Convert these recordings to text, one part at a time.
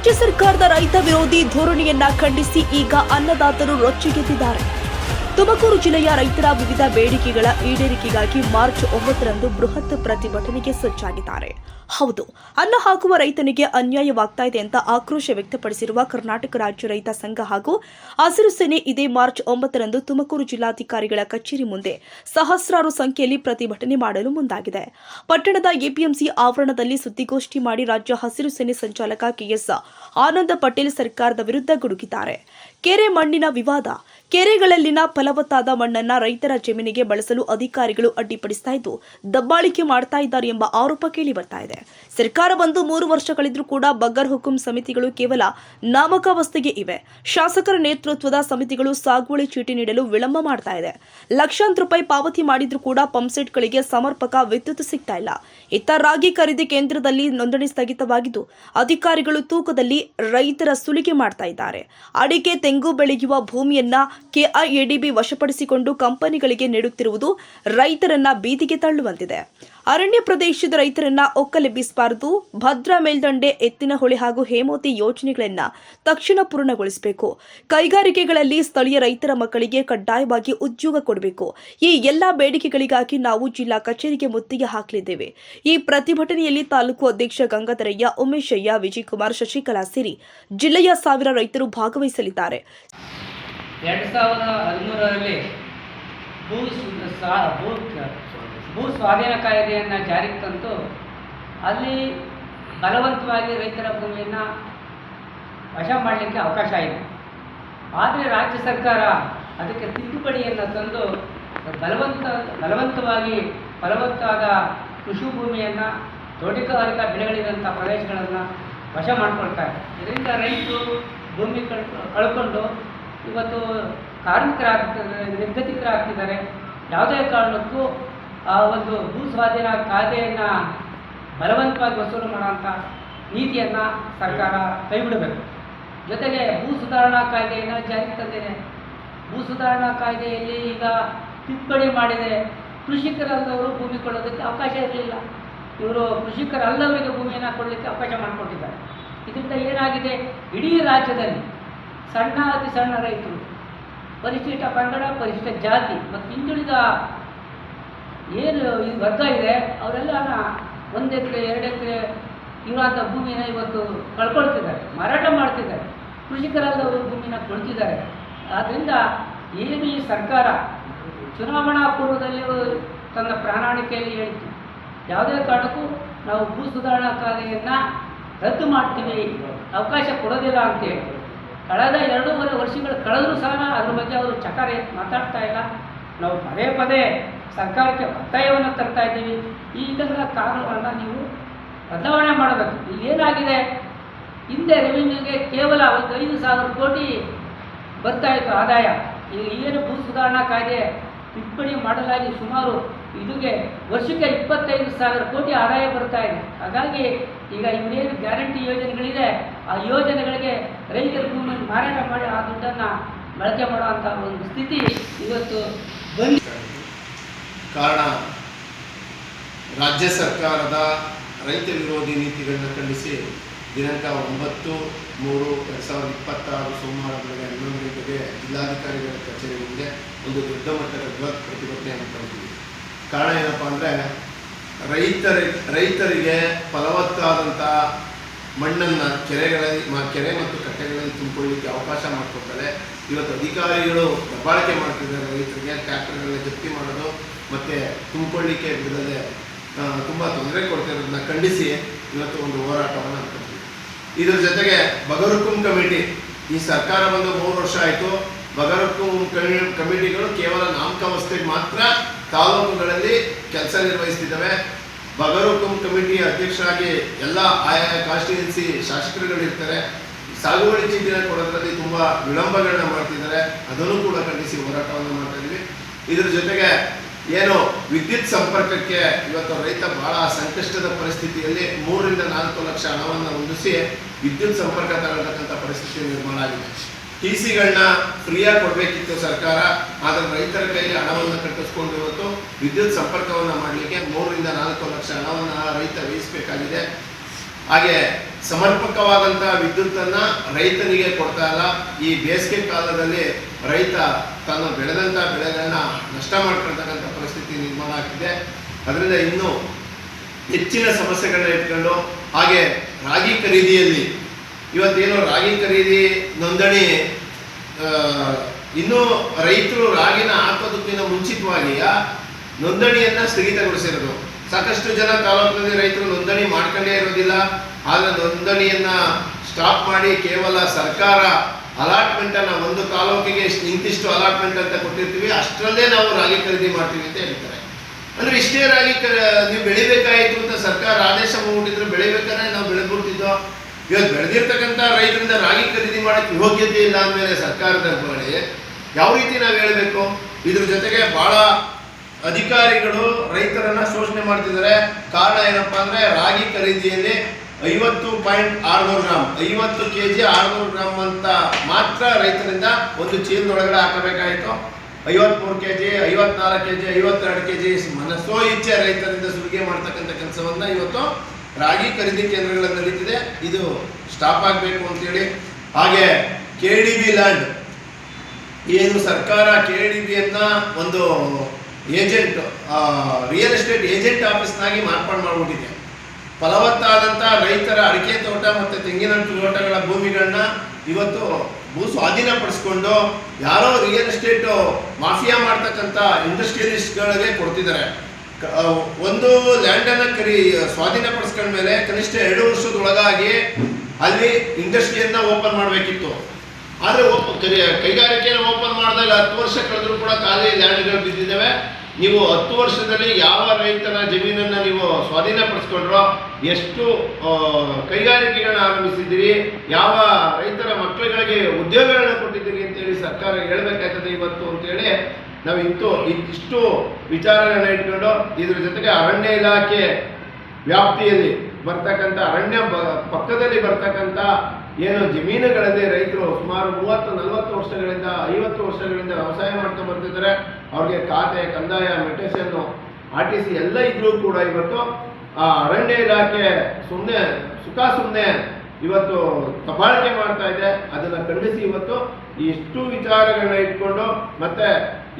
ರಾಜ್ಯ ಸರ್ಕಾರದ ರೈತ ವಿರೋಧಿ ಧೋರಣೆಯನ್ನ ಖಂಡಿಸಿ ಈಗ ಅನ್ನದಾತರು ರೊಚ್ಚಿಗೆದ್ದಿದ್ದಾರೆ. ತುಮಕೂರು ಜಿಲ್ಲೆಯ ರೈತರ ವಿವಿಧ ಬೇಡಿಕೆಗಳ ಈಡೇರಿಕೆಗಾಗಿ ಮಾರ್ಚ್ 9ರಂದು ಬೃಹತ್ ಪ್ರತಿಭಟನೆಗೆ ಸಜ್ಜಾಗಿದ್ದಾರೆ. ಹೌದು, ಅನ್ನ ಹಾಕುವ ರೈತನಿಗೆ ಅನ್ಯಾಯವಾಗ್ತಾ ಇದೆ ಅಂತ ಆಕ್ರೋಶ ವ್ಯಕ್ತಪಡಿಸಿರುವ ಕರ್ನಾಟಕ ರಾಜ್ಯ ರೈತ ಸಂಘ ಹಾಗೂ ಹಸಿರು ಸೇನೆ ಇದೇ ಮಾರ್ಚ್ 9ರಂದು ತುಮಕೂರು ಜಿಲ್ಲಾಧಿಕಾರಿಗಳ ಕಚೇರಿ ಮುಂದೆ ಸಹಸ್ರಾರು ಸಂಖ್ಯೆಯಲ್ಲಿ ಪ್ರತಿಭಟನೆ ಮಾಡಲು ಮುಂದಾಗಿದೆ. ಪಟ್ಟಣದ ಎಪಿಎಂಸಿ ಆವರಣದಲ್ಲಿ ಸುದ್ದಿಗೋಷ್ಠಿ ಮಾಡಿ ರಾಜ್ಯ ಹಸಿರು ಸೇನೆ ಸಂಚಾಲಕ ಕೆಎಸ್ ಆನಂದ ಪಟೇಲ್ ಸರ್ಕಾರದ ವಿರುದ್ಧ ಗುಡುಗಿದ್ದಾರೆ. ಕೆರೆ ಮಣ್ಣಿನ ವಿವಾದ, ಕೆರೆಗಳಲ್ಲಿನ ಫಲವತ್ತಾದ ಮಣ್ಣನ್ನ ರೈತರ ಜಮೀನಿಗೆ ಬಳಸಲು ಅಧಿಕಾರಿಗಳು ಅಡ್ಡಿಪಡಿಸ್ತಾ ಇದ್ದು ದಬ್ಬಾಳಿಕೆ ಮಾಡ್ತಾ ಇದ್ದಾರೆ ಎಂಬ ಆರೋಪ ಕೇಳಿ ಬರ್ತಾ ಇದೆ. ಸರ್ಕಾರ ಬಂದು 3 ವರ್ಷಗಳಿದ್ರೂ ಕೂಡ ಬಗರ್ ಹುಕುಂ ಸಮಿತಿಗಳು ಕೇವಲ ನಾಮಕಾವಸ್ಥೆಗೆ ಇವೆ. ಶಾಸಕರ ನೇತೃತ್ವದ ಸಮಿತಿಗಳು ಸಾಗುವಳಿ ಚೀಟಿ ನೀಡಲು ವಿಳಂಬ ಮಾಡ್ತಾ ಇದೆ. ಲಕ್ಷಾಂತರ ರೂಪಾಯಿ ಪಾವತಿ ಮಾಡಿದ್ರೂ ಕೂಡ ಪಂಪ್ಸೆಟ್ಗಳಿಗೆ ಸಮರ್ಪಕ ವಿದ್ಯುತ್ ಸಿಗ್ತಾ ಇಲ್ಲ. ಇತ್ತ ರಾಗಿ ಖರೀದಿ ಕೇಂದ್ರದಲ್ಲಿ ನೋಂದಣಿ ಸ್ಥಗಿತವಾಗಿದ್ದು ಅಧಿಕಾರಿಗಳು ತೂಕದಲ್ಲಿ ರೈತರ ಸುಲಿಗೆ ಮಾಡ್ತಾ ಇದ್ದಾರೆ. ಅಡಿಕೆ, ತೆಂಗು ಬೆಳೆಯುವ ಭೂಮಿಯನ್ನ ಕೆಐಎಡಿಬಿ ವಶಪಡಿಸಿಕೊಂಡು ಕಂಪನಿಗಳಿಗೆ ನೀಡುತ್ತಿರುವುದು ರೈತರನ್ನ ಬೀದಿಗೆ ತಳ್ಳುವಂತಿದೆ. ಅರಣ್ಯ ಪ್ರದೇಶದ ರೈತರನ್ನ ಒಕ್ಕಲೆಬ್ಬಿಸಬಾರದು. ಭದ್ರಾ ಮೇಲ್ದಂಡೆ, ಎತ್ತಿನಹೊಳೆ ಹಾಗೂ ಹೇಮಾವತಿ ಯೋಜನೆಗಳನ್ನ ತಕ್ಷಣ ಪೂರ್ಣಗೊಳಿಸಬೇಕು. ಕೈಗಾರಿಕೆಗಳಲ್ಲಿ ಸ್ಥಳೀಯ ರೈತರ ಮಕ್ಕಳಿಗೆ ಕಡ್ಡಾಯವಾಗಿ ಉದ್ಯೋಗ ಕೊಡಬೇಕು. ಈ ಎಲ್ಲಾ ಬೇಡಿಕೆಗಳಿಗಾಗಿ ನಾವು ಜಿಲ್ಲಾ ಕಚೇರಿಗೆ ಮುತ್ತಿಗೆ ಹಾಕಲಿದ್ದೇವೆ. ಈ ಪ್ರತಿಭಟನೆಯಲ್ಲಿ ತಾಲೂಕು ಅಧ್ಯಕ್ಷ ಗಂಗಾಧರಯ್ಯ, ಉಮೇಶಯ್ಯ, ವಿಜಯಕುಮಾರ್, ಶಶಿಕಲಾ ಸೇರಿ ಜಿಲ್ಲೆಯ 1000 ರೈತರು ಭಾಗವಹಿಸಲಿದ್ದಾರೆ. 2013ರಲ್ಲಿ ಭೂ ಸ್ವಾಧೀನ ಕಾಯ್ದೆಯನ್ನು ಜಾರಿಗೆ ತಂದು ಅಲ್ಲಿ ಬಲವಂತವಾಗಿ ರೈತರ ಭೂಮಿಯನ್ನು ವಶ ಮಾಡಲಿಕ್ಕೆ ಅವಕಾಶ ಇದೆ. ಆದರೆ ರಾಜ್ಯ ಸರ್ಕಾರ ಅದಕ್ಕೆ ತಿದ್ದುಪಡಿಯನ್ನು ತಂದು ಬಲವಂತವಾಗಿ ಫಲವತ್ತಾದ ಕೃಷಿ ಭೂಮಿಯನ್ನು ತೋಟಗಾರಿಕಾ ಬೆಳೆಗಳಿದಂಥ ಪ್ರದೇಶಗಳನ್ನು ವಶ ಮಾಡಿಕೊಳ್ತಾರೆ. ಇದರಿಂದ ರೈತರು ಭೂಮಿ ಕಳ್ಕೊಂಡು ಇವತ್ತು ಕಾರ್ಮಿಕರಾಗ್ತಿದ್ದಾರೆ, ನಿರ್ಗತಿಕರಾಗ್ತಿದ್ದಾರೆ. ಯಾವುದೇ ಕಾರಣಕ್ಕೂ ಆ ಒಂದು ಭೂ ಸ್ವಾಧೀನ ಕಾಯ್ದೆಯನ್ನು ಬಲವಂತವಾಗಿ ವಸೂಲು ಮಾಡುವಂಥ ನೀತಿಯನ್ನು ಸರ್ಕಾರ ಕೈಬಿಡಬೇಕು. ಜೊತೆಗೆ ಭೂ ಸುಧಾರಣಾ ಕಾಯ್ದೆಯನ್ನು ಜಾರಿಗೆ ತಂದಿದೆ. ಭೂ ಸುಧಾರಣಾ ಕಾಯ್ದೆಯಲ್ಲಿ ಈಗ ತಿದ್ದುಪಡಿ ಮಾಡಿದೆ. ಕೃಷಿಕರಲ್ಲವರು ಭೂಮಿ ಕೊಳ್ಳೋದಕ್ಕೆ ಅವಕಾಶ ಇರಲಿಲ್ಲ. ಇವರು ಕೃಷಿಕರಲ್ಲವರಿಗೆ ಭೂಮಿಯನ್ನು ಕೊಡಲಿಕ್ಕೆ ಅವಕಾಶ ಮಾಡಿಕೊಟ್ಟಿದ್ದಾರೆ. ಇದರಿಂದ ಏನಾಗಿದೆ, ಇಡೀ ರಾಜ್ಯದಲ್ಲಿ ಸಣ್ಣ ಅತಿ ಸಣ್ಣ ರೈತರು, ಪರಿಶಿಷ್ಟ ಪಂಗಡ, ಪರಿಶಿಷ್ಟ ಜಾತಿ ಮತ್ತು ಹಿಂದುಳಿದ ಏನು ಈ ವರ್ಗ ಇದೆ ಅವರೆಲ್ಲ 1 ಎಕರೆ 2 ಎಕರೆ ಇರುವಂಥ ಭೂಮಿನ ಇವತ್ತು ಕಳ್ಕೊಳ್ತಿದ್ದಾರೆ, ಮಾರಾಟ ಮಾಡ್ತಿದ್ದಾರೆ. ಕೃಷಿಕರಲ್ಲವರು ಭೂಮಿನ ಕೊಳ್ತಿದ್ದಾರೆ. ಆದ್ದರಿಂದ ಏನು ಈ ಸರ್ಕಾರ ಚುನಾವಣಾ ಪೂರ್ವದಲ್ಲಿ ತನ್ನ ಪ್ರಣಾಳಿಕೆಯಲ್ಲಿ ಹೇಳಿತು, ಯಾವುದೇ ಕಾರಣಕ್ಕೂ ನಾವು ಭೂ ಸುಧಾರಣಾ ಕಾಯ್ದೆಯನ್ನು ರದ್ದು ಮಾಡ್ತೀವಿ, ಅವಕಾಶ ಕೊಡೋದಿಲ್ಲ ಅಂತೇಳಿ. ಕಳೆದ 2.5 ವರ್ಷಗಳು ಕಳೆದರೂ ಸಹ ಅದ್ರ ಬಗ್ಗೆ ಅವರು ಚಕಾರ ಮಾತಾಡ್ತಾ ಇಲ್ಲ. ನಾವು ಪದೇ ಪದೇ ಸರ್ಕಾರಕ್ಕೆ ಒತ್ತಾಯವನ್ನು ತರ್ತಾ ಇದ್ದೀವಿ. ಇದರ ಕಾರಣವನ್ನು ನೀವು ಬದಲಾವಣೆ ಮಾಡಬೇಕು. ಇಲ್ಲೇನಾಗಿದೆ, ಹಿಂದೆ ರೆವಿನ್ಯೂಗೆ ಕೇವಲ 5,000 ಕೋಟಿ ಬರ್ತಾಯಿತ್ತು ಆದಾಯ. ಏನು ಭೂ ಸುಧಾರಣಾ ಕಾಯ್ದೆ ತಿದ್ದುಪಡಿ ಮಾಡಲಾಗಿ ಸುಮಾರು ಇದುಗೆ ವರ್ಷಕ್ಕೆ 25,000 ಕೋಟಿ ಆದಾಯ ಬರ್ತಾ ಇದೆ. ಹಾಗಾಗಿ ಈಗ ಇವರೇನು ಗ್ಯಾರಂಟಿ ಯೋಜನೆಗಳಿದೆ ಆ ಯೋಜನೆಗಳಿಗೆ ರೈತರ ಭೂಮಿಯನ್ನು ಮಾರಾಟ ಮಾಡಿ ಆ ದುಡ್ಡನ್ನು ಬಳಕೆ ಮಾಡುವಂಥ ಒಂದು ಸ್ಥಿತಿ ಇವತ್ತು ಬಂದ ಕಾರಣ ರಾಜ್ಯ ಸರ್ಕಾರದ ರೈತ ವಿರೋಧಿ ನೀತಿಗಳನ್ನು ಖಂಡಿಸಿ ದಿನಾಂಕ 9/3/2026 ಸೋಮವಾರ ಬೆಳಗ್ಗೆ 11 ಗಂಟೆಗೆ ಜಿಲ್ಲಾಧಿಕಾರಿಗಳ ಕಚೇರಿ ಮುಂದೆ ಒಂದು ದೊಡ್ಡ ಮಟ್ಟದ ಬೃಹತ್ ಪ್ರತಿಭಟನೆಯನ್ನು ಕರೆದಿದ್ದೀವಿ. ಕಾರಣ ಏನಪ್ಪ ಅಂದರೆ, ರೈತರಿಗೆ ಫಲವತ್ತಾದಂಥ ಮಣ್ಣನ್ನು ಕೆರೆ ಮತ್ತು ಕಟ್ಟೆಗಳಲ್ಲಿ ತುಂಬಿಕೊಳ್ಳಲಿಕ್ಕೆ ಅವಕಾಶ ಮಾಡಿಕೊಡ್ತಾರೆ. ಇವತ್ತು ಅಧಿಕಾರಿಗಳು ದಬ್ಬಾಳಿಕೆ ಮಾಡ್ತಿದ್ದಾರೆ. ರೈತರಿಗೆ ಟ್ರ್ಯಾಕ್ಟರ್ಗಳನ್ನ ಜಪ್ತಿ ಮಾಡೋದು ಮತ್ತು ತುಂಬಿಕೊಳ್ಳಿಕ್ಕೆ ಬಿಡದೆ ತುಂಬ ತೊಂದರೆ ಕೊಡ್ತಿರೋದನ್ನ ಖಂಡಿಸಿ ಇವತ್ತು ಒಂದು ಹೋರಾಟವನ್ನು ಮಾಡ್ತೀವಿ. ಇದರ ಜೊತೆಗೆ ಬಗರ್ ಹುಕುಂ ಕಮಿಟಿ, ಈ ಸರ್ಕಾರ ಬಂದು 3 ವರ್ಷ ಆಯಿತು. ಬಗರ್ ಹುಕುಂ ಕಮಿಟಿಗಳು ಕೇವಲ ನಾಮಕಾವಸ್ಥೆಗೆ ಮಾತ್ರ ತಾಲೂಕುಗಳಲ್ಲಿ ಕೆಲಸ ನಿರ್ವಹಿಸ್ತಿದ್ದಾವೆ. ಬಗರ್ ಹುಕುಂ ಕಮಿಟಿ ಅಧ್ಯಕ್ಷರಾಗಿ ಎಲ್ಲ ಆಯಾ ಕಾನ್ಸ್ಟಿಟ್ಯೂನ್ಸಿ ಶಾಸಕರುಗಳಿರ್ತಾರೆ. ಸಾಗುವಳಿ ಚೀಟಿನ ಕೊಡೋದ್ರಲ್ಲಿ ತುಂಬ ವಿಳಂಬಗಳನ್ನ ಮಾಡ್ತಿದ್ದಾರೆ. ಅದನ್ನು ಕೂಡ ಖಂಡಿಸಿ ಹೋರಾಟವನ್ನು ಮಾಡ್ತಾ ಇದ್ದೀವಿ. ಇದರ ಜೊತೆಗೆ ಏನು ವಿದ್ಯುತ್ ಸಂಪರ್ಕಕ್ಕೆ ಇವತ್ತು ರೈತ ಬಹಳ ಸಂಕಷ್ಟದ ಪರಿಸ್ಥಿತಿಯಲ್ಲಿ 3-4 ಲಕ್ಷ ಹಣವನ್ನು ಹೊಂದಿಸಿ ವಿದ್ಯುತ್ ಸಂಪರ್ಕ ತಗೊಳ್ತಕ್ಕಂಥ ಪರಿಸ್ಥಿತಿ ನಿರ್ಮಾಣ ಆಗಿದೆ. ಟಿಸಿಗಳನ್ನ ಫ್ರೀಯಾಗಿ ಕೊಡಬೇಕಿತ್ತು ಸರ್ಕಾರ, ಆದರೆ ರೈತರ ಕೈಲಿ ಹಣವನ್ನು ಕಟ್ಟಿಸ್ಕೊಂಡು ಇವತ್ತು ವಿದ್ಯುತ್ ಸಂಪರ್ಕವನ್ನು ಮಾಡಲಿಕ್ಕೆ 3-4 ಲಕ್ಷ ಹಣವನ್ನು ರೈತ ವ್ಯಯಿಸಬೇಕಾಗಿದೆ. ಹಾಗೆ ಸಮರ್ಪಕವಾದಂಥ ವಿದ್ಯುತ್ತನ್ನು ರೈತನಿಗೆ ಕೊಡ್ತಾ ಇಲ್ಲ. ಈ ಬೇಸಿಗೆ ಕಾಲದಲ್ಲಿ ರೈತ ತಾನು ಬೆಳೆದಂಥ ಬೆಳೆಗಳನ್ನ ನಷ್ಟ ಮಾಡ್ಕೊಳ್ತಕ್ಕಂಥ ಪರಿಸ್ಥಿತಿ ನಿರ್ಮಾಣ ಆಗ್ತಿದೆ. ಅದರಿಂದ ಇನ್ನೂ ಹೆಚ್ಚಿನ ಸಮಸ್ಯೆಗಳನ್ನ ಇಟ್ಕೊಂಡು, ಹಾಗೆ ರಾಗಿ ಖರೀದಿಯಲ್ಲಿ ಇವತ್ತೇನು ರಾಗಿ ಖರೀದಿ ನೋಂದಣಿ ಇನ್ನೂ ರೈತರು ರಾಗಿನ ಹಾಕೋದಕ್ಕಿಂತ ಮುಂಚಿತವಾಗಿ ನೋಂದಣಿಯನ್ನು ಸ್ಥಗಿತಗೊಳಿಸಿರೋದು. ಸಾಕಷ್ಟು ಜನ ತಾಲೂಕಿನಲ್ಲಿ ರೈತರು ನೋಂದಣಿ ಮಾಡ್ಕೊಂಡೇ ಇರೋದಿಲ್ಲ. ಆದರೆ ನೋಂದಣಿಯನ್ನು ಸ್ಟಾಪ್ ಮಾಡಿ ಕೇವಲ ಸರ್ಕಾರ ಅಲಾಟ್ಮೆಂಟನ್ನು ಒಂದು ತಾಲೂಕಿಗೆ ಇಂತಿಷ್ಟು ಅಲಾಟ್ಮೆಂಟ್ ಅಂತ ಕೊಟ್ಟಿರ್ತೀವಿ, ಅಷ್ಟರಲ್ಲೇ ನಾವು ರಾಗಿ ಖರೀದಿ ಮಾಡ್ತೀವಿ ಅಂತ ಹೇಳ್ತಾರೆ. ಅಂದರೆ ಇಷ್ಟೇ ರಾಗಿ ನೀವು ಬೆಳಿಬೇಕಾಯಿತು ಅಂತ ಸರ್ಕಾರ ಆದೇಶ ಮಾಡ್ಬಿಟ್ಟಿದ್ರು, ಬೆಳಿಬೇಕಾದ್ರೆ ನಾವು ಬೆಳೆದ್ಬಿಡ್ತಿದ್ದೋ. ಇವತ್ತು ಬೆಳೆದಿರ್ತಕ್ಕಂಥ ರೈತರಿಂದ ರಾಗಿ ಖರೀದಿ ಮಾಡೋಕ್ಕೆ ಯೋಗ್ಯತೆ ಇಲ್ಲ ಅಂದಮೇಲೆ ಸರ್ಕಾರದ ಬಳಿ ಯಾವ ರೀತಿ ನಾವು ಹೇಳಬೇಕು? ಇದ್ರ ಜೊತೆಗೆ ಭಾಳ ಅಧಿಕಾರಿಗಳು ರೈತರನ್ನ ಶೋಷಣೆ ಮಾಡ್ತಿದ್ದಾರೆ. ಕಾರಣ ಏನಪ್ಪಾ ಅಂದರೆ ರಾಗಿ ಖರೀದಿಯಲ್ಲಿ 50.600 ಗ್ರಾಮ್ 50 kg 600 ಗ್ರಾಮ್ ಅಂತ ಮಾತ್ರ ರೈತರಿಂದ ಒಂದು ಚೀಲದೊಳಗಡೆ ಹಾಕಬೇಕಾಯಿತು. 53 kg 54 kg 52 kg ಮನಸೋ ಇಚ್ಛೆ ರೈತರಿಂದ ಸುಲಿಗೆ ಮಾಡ್ತಕ್ಕಂಥ ಕೆಲಸವನ್ನ ಇವತ್ತು ರಾಗಿ ಖರೀದಿ ಕೇಂದ್ರಗಳಲ್ಲಿ ನಡೀತಿದೆ. ಇದು ಸ್ಟಾಪ್ ಆಗಬೇಕು ಅಂತೇಳಿ. ಹಾಗೆ KDB ಲ್ಯಾಂಡ್ ಏನು ಸರ್ಕಾರ KDBಯನ್ನ ಒಂದು ಏಜೆಂಟ್ ರಿಯಲ್ ಎಸ್ಟೇಟ್ ಏಜೆಂಟ್ ಆಫೀಸ್ನಾಗಿ ಮಾರ್ಪಾಡು ಮಾಡಿಬಿಟ್ಟಿದೆ. ಫಲವತ್ತಾದಂಥ ರೈತರ ಅಡಿಕೆ ತೋಟ ಮತ್ತು ತೆಂಗಿನ ತೋಟಗಳ ಭೂಮಿಗಳನ್ನ ಇವತ್ತು ಭೂ ಸ್ವಾಧೀನಪಡಿಸ್ಕೊಂಡು ಯಾರೋ ರಿಯಲ್ ಎಸ್ಟೇಟ್ ಮಾಫಿಯಾ ಮಾಡ್ತಕ್ಕಂಥ ಇಂಡಸ್ಟ್ರಿಯಲಿಸ್ಟ್ಗಳಿಗೆ ಕೊಡ್ತಿದ್ದಾರೆ. ಒಂದು ಲ್ಯಾಂಡನ್ನು ಸ್ವಾಧೀನಪಡಿಸ್ಕೊಂಡ್ಮೇಲೆ ಕನಿಷ್ಠ 2 ವರ್ಷದೊಳಗಾಗಿ ಅಲ್ಲಿ ಇಂಡಸ್ಟ್ರಿಯನ್ನ ಓಪನ್ ಮಾಡಬೇಕಿತ್ತು. ಆದರೆ ಕೈಗಾರಿಕೆಯನ್ನು ಓಪನ್ ಮಾಡಿದಾಗ 10 ವರ್ಷ ಕಳೆದರೂ ಕೂಡ ಖಾಲಿ ಲ್ಯಾಂಡ್ಗಳು ಬಿದ್ದಿದ್ದಾವೆ. ನೀವು 10 ವರ್ಷದಲ್ಲಿ ಯಾವ ರೈತನ ಜಮೀನನ್ನು ನೀವು ಸ್ವಾಧೀನಪಡಿಸ್ಕೊಂಡ್ರೋ, ಎಷ್ಟು ಕೈಗಾರಿಕೆಗಳನ್ನ ಆರಂಭಿಸಿದ್ದೀರಿ, ಯಾವ ರೈತರ ಮಕ್ಕಳುಗಳಿಗೆ ಉದ್ಯೋಗಗಳನ್ನ ಕೊಟ್ಟಿದ್ದೀರಿ ಅಂತೇಳಿ ಸರ್ಕಾರ ಹೇಳಬೇಕಾಗ್ತದೆ ಇವತ್ತು ಅಂತೇಳಿ ನಾವು ಇಷ್ಟು ವಿಚಾರಗಳನ್ನ ಇಟ್ಕೊಂಡು, ಇದ್ರ ಜೊತೆಗೆ ಅರಣ್ಯ ಇಲಾಖೆ ವ್ಯಾಪ್ತಿಯಲ್ಲಿ ಬರ್ತಕ್ಕಂಥ ಅರಣ್ಯ ಪಕ್ಕದಲ್ಲಿ ಬರ್ತಕ್ಕಂಥ ಏನು ಜಮೀನುಗಳಲ್ಲಿ ರೈತರು ಸುಮಾರು 30-40 ವರ್ಷಗಳಿಂದ 50 ವರ್ಷಗಳಿಂದ ವ್ಯವಸಾಯ ಮಾಡ್ಕೊಂಡು ಬರ್ತಿದ್ದಾರೆ. ಅವ್ರಿಗೆ ಖಾತೆ, ಕಂದಾಯ, ಮೆಟೇಷನ್ನು, RTC ಎಲ್ಲ ಇದ್ರೂ ಕೂಡ ಇವತ್ತು ಆ ಅರಣ್ಯ ಇಲಾಖೆ ಸುಮ್ಮನೆ ಇವತ್ತು ದಬ್ಬಾಳಿಕೆ ಮಾಡ್ತಾ ಇದೆ. ಅದನ್ನು ಖಂಡಿಸಿ ಇವತ್ತು ಇಷ್ಟು ವಿಚಾರಗಳನ್ನ ಇಟ್ಕೊಂಡು, ಮತ್ತೆ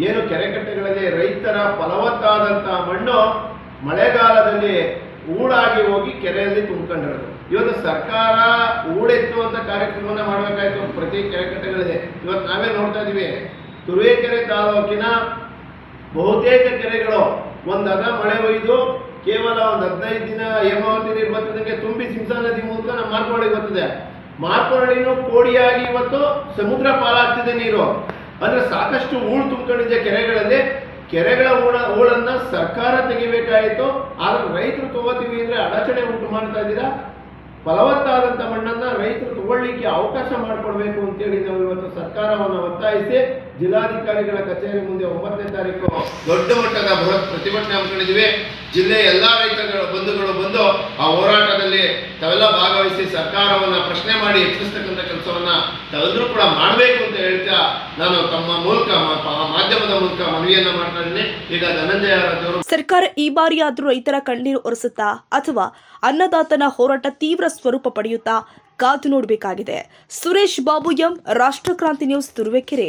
ಏನು ಕೆರೆಕಟ್ಟೆಗಳಲ್ಲಿ ರೈತರ ಫಲವತ್ತಾದಂಥ ಮಣ್ಣು ಮಳೆಗಾಲದಲ್ಲಿ ಊಡಾಗಿ ಹೋಗಿ ಕೆರೆಯಲ್ಲಿ ತುಂಬಿಕೊಂಡಿರೋದು. ಇವತ್ತು ಸರ್ಕಾರ ಊಡೆತ್ತುವಂಥ ಕಾರ್ಯಕ್ರಮವನ್ನು ಮಾಡಬೇಕಾಯ್ತು ಪ್ರತಿ ಕೆರೆಕಟ್ಟೆಗಳಿದೆ. ಇವತ್ತು ನಾವೇ ನೋಡ್ತಾ ಇದ್ದೀವಿ, ತುರುವೇಕೆರೆ ತಾಲೂಕಿನ ಬಹುತೇಕ ಕೆರೆಗಳು ಒಂದಾಗ ಮಳೆ ಒಯ್ದು ಕೇವಲ ಒಂದು 15 ದಿನ ಹೇಮಾವತಿ ನೀರು ಬರ್ತದಂಗೆ ತುಂಬಿ ಸಿಂಸಾ ನದಿ ಮೂಲಕ ನಮ್ಮ ಮಾರ್ಕೋಳಿಗೆ ಬರ್ತದೆ. ಮಾರ್ಕೋಳಿನೂ ಕೋಡಿಯಾಗಿ ಇವತ್ತು ಸಮುದ್ರ ಪಾಲಾಗ್ತಿದೆ ನೀರು. ಅಂದ್ರೆ ಸಾಕಷ್ಟು ಹೂಳು ತುಂಬಿಕೊಂಡಿದೆ ಕೆರೆಗಳಲ್ಲಿ. ಕೆರೆಗಳ ಹೂಳನ್ನ ಸರ್ಕಾರ ತೆಗಿಬೇಕಾಯಿತು. ಆದ್ರೆ ರೈತರು ತಗೋತೀವಿ ಅಂದ್ರೆ ಅಡಚಣೆ ಉಂಟು ಮಾಡ್ತಾ ಇದ್ದೀರಾ. ಫಲವತ್ತಾದಂಥ ಮಣ್ಣನ್ನ ರೈತರು ತಗೊಳ್ಳಿಕ್ಕೆ ಅವಕಾಶ ಮಾಡಿಕೊಡ್ಬೇಕು ಅಂತೇಳಿ ನಾವು ಇವತ್ತು ಸರ್ಕಾರವನ್ನು ಒತ್ತಾಯಿಸಿ ಜಿಲ್ಲಾಧಿಕಾರಿಗಳ ಕಚೇರಿ ಮುಂದೆ 9ನೇ ತಾರೀಕು ದೊಡ್ಡ ಮಟ್ಟದ ಬೃಹತ್ ಪ್ರತಿಭಟನೆ ಹಮ್ಮಿಕೊಂಡಿದ್ದೀವಿ. ಜಿಲ್ಲೆಯ ಎಲ್ಲ ರೈತರ ಬಂಧುಗಳು ಬಂದು ಆ ಹೋರಾಟದಲ್ಲಿ ತಾವೆಲ್ಲ ಭಾಗವಹಿಸಿ ಸರ್ಕಾರವನ್ನು ಪ್ರಶ್ನೆ ಮಾಡಿ ಎಚ್ಚರಿಸ್ತಕ್ಕಂಥ ಕೆಲಸವನ್ನ ತಾವೆಲ್ಲರೂ ಕೂಡ ಮಾಡಬೇಕು ಅಂತ ಹೇಳ್ತಾ ನಾನು ತಮ್ಮ ಮೂಲಕ ಮಾಧ್ಯಮದ ಮೂಲಕ ಮನವಿಯನ್ನ ಮಾಡ್ತಾ ಇದ್ದೀನಿ. ಈಗ ಧನಂಜಯ ಅವರು ಸರ್ಕಾರ ಈ ಬಾರಿಯಾದ್ರೂ ರೈತರ ಕಣ್ಣೀರು ಒರೆಸುತ್ತಾ ಅಥವಾ ಅನ್ನದಾತನ ಹೋರಾಟ ತೀವ್ರ ಸ್ವರೂಪ ಪಡೆಯುತ್ತಾ ಕಾದು ನೋಡಬೇಕಾಗಿದೆ. Suresh Babu M, Rashtrakranti news, Turuvekere.